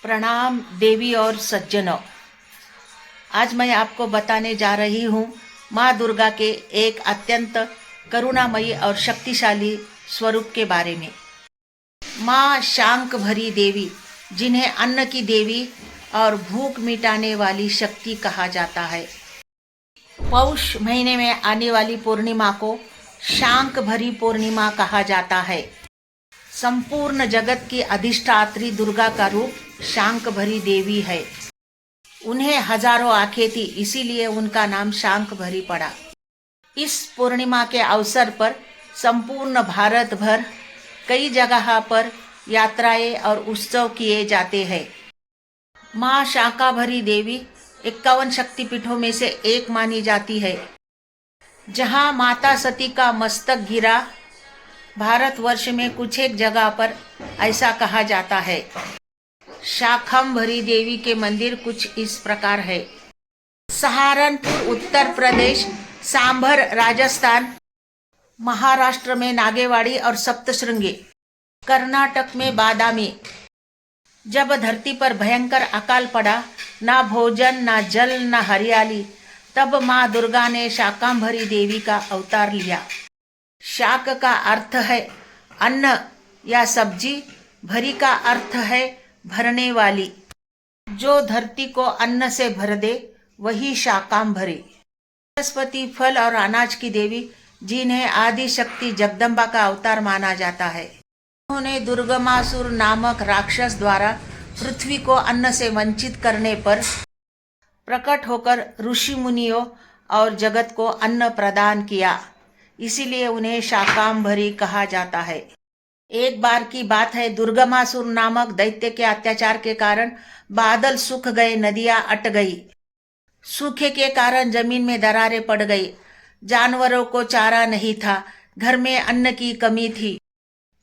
प्रणाम देवी और सज्जनों। आज मैं आपको बताने जा रही हूँ माँ दुर्गा के एक अत्यंत करुणामयी और शक्तिशाली स्वरूप के बारे में। माँ शांक भरी देवी, जिन्हें अन्न की देवी और भूख मिटाने वाली शक्ति कहा जाता है। पौष महीने में आने वाली पूर्णिमा को शांक भरी पूर्णिमा कहा जाता है। संपूर्ण जगत की अधिष्ठात्री दुर्गा का रूप शांक भरी देवी है। उन्हें हजारों आंखें थी, इसीलिए उनका नाम शांक भरी पड़ा। इस पूर्णिमा के अवसर पर संपूर्ण भारत भर कई जगह पर यात्राएं और उत्सव किए जाते हैं। माँ शांकाभरी देवी 51 शक्तिपीठों में से एक मानी जाती है। जहाँ माता सती का मस्तक गिरा, भारतवर्ष में कुछ एक जगह पर ऐसा कहा जाता है। शाकंभरी देवी के मंदिर कुछ इस प्रकार है। सहारनपुर उत्तर प्रदेश, सांभर राजस्थान, महाराष्ट्र में नागेवाड़ी और सप्तशृंगी, कर्नाटक में बादामी। जब धरती पर भयंकर अकाल पड़ा, ना भोजन ना जल ना हरियाली, तब माँ दुर्गा ने शाकंभरी देवी का अवतार लिया। शाक का अर्थ है अन्न या सब्जी, भरी का अर्थ है भरने वाली। जो धरती को अन्न से भर दे वही शाकांभरी। बृहस्पति फल और अनाज की देवी, जिन्हें आदि शक्ति जगदम्बा का अवतार माना जाता है। उन्होंने दुर्गमासुर नामक राक्षस द्वारा पृथ्वी को अन्न से वंचित करने पर प्रकट होकर ऋषि मुनियों और जगत को अन्न प्रदान किया, इसीलिए उन्हें शाकांभरी कहा जाता है। एक बार की बात है, दुर्गमासुर नामक दैत्य के अत्याचार के कारण बादल सूख गए, नदियां अट गई। सूखे के कारण जमीन में दरारें पड़ गई, जानवरों को चारा नहीं था, घर में अन्न की कमी थी।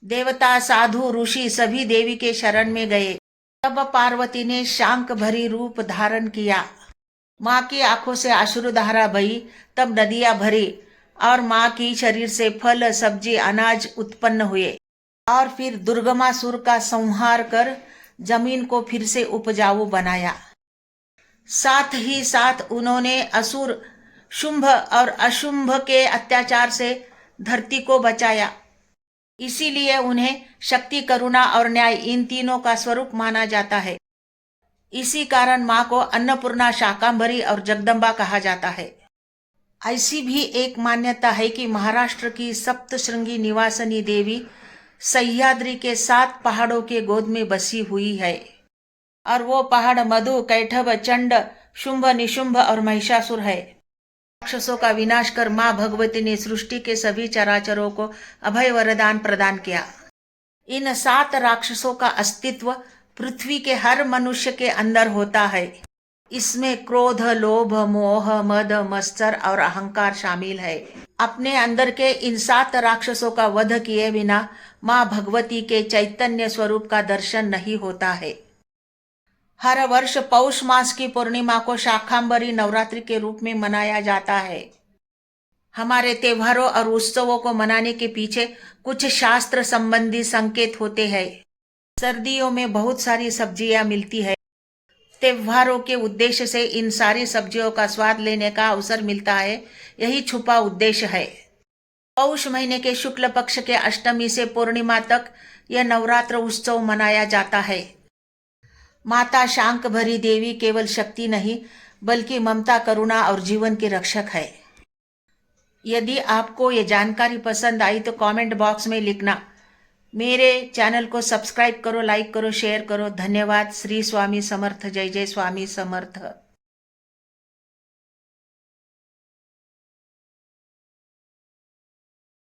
देवता, साधु, ऋषि सभी देवी के शरण में गए। तब पार्वती ने शांक भरी रूप धारण किया। माँ की आंखों से अश्रुधारा बही, तब नदियां भरी और माँ की शरीर से फल, सब्जी, अनाज उत्पन्न हुए। और फिर दुर्गमासुर का संहार कर जमीन को फिर से उपजाऊ बनाया। साथ ही साथ उन्होंने असुर, शुंभ और अशुंभ के अत्याचार से धरती को बचाया। इसीलिए उन्हें शक्ति, करुणा और न्याय, इन तीनों का स्वरूप माना जाता है। इसी कारण माँ को अन्नपूर्णा, शाकांभरी और जगदम्बा कहा जाता है। ऐसी भी एक मान्यता है कि महाराष्ट्र की सप्तशृंगी निवासिनी देवी सह्याद्री के 7 पहाड़ों के गोद में बसी हुई है। और वो पहाड़ मधु, कैठव, चंड, शुंभ, निशुंभ और महिषासुर है। राक्षसों का विनाश कर माँ भगवती ने सृष्टि के सभी चराचरों को अभय वरदान प्रदान किया। इन 7 राक्षसों का अस्तित्व पृथ्वी के हर मनुष्य के अंदर होता है। इसमें क्रोध, लोभ, मोह, मद, मत्सर और अहंकार शामिल है। अपने अंदर के इन 7 राक्षसों का वध किए बिना माँ भगवती के चैतन्य स्वरूप का दर्शन नहीं होता है। हर वर्ष पौष मास की पूर्णिमा को शाकांभरी नवरात्रि के रूप में मनाया जाता है। हमारे त्योहारों और उत्सवों को मनाने के पीछे कुछ शास्त्र संबंधी संकेत होते हैं। सर्दियों में बहुत सारी सब्जियां मिलती है। त्योहारों के उद्देश्य से इन सारी सब्जियों का स्वाद लेने का अवसर मिलता है, यही छुपा उद्देश्य है। पौष महीने के शुक्ल पक्ष के अष्टमी से पूर्णिमा तक यह नवरात्र उत्सव मनाया जाता है। माता शांकभरी देवी केवल शक्ति नहीं, बल्कि ममता, करुणा और जीवन की रक्षक है। यदि आपको ये जानकारी पसंद आई तो कमेंट बॉक्स में लिखना। मेरे चैनल को सब्सक्राइब करो, लाइक करो, शेयर करो। धन्यवाद। श्री स्वामी समर्थ। जय जय स्वामी समर्थ।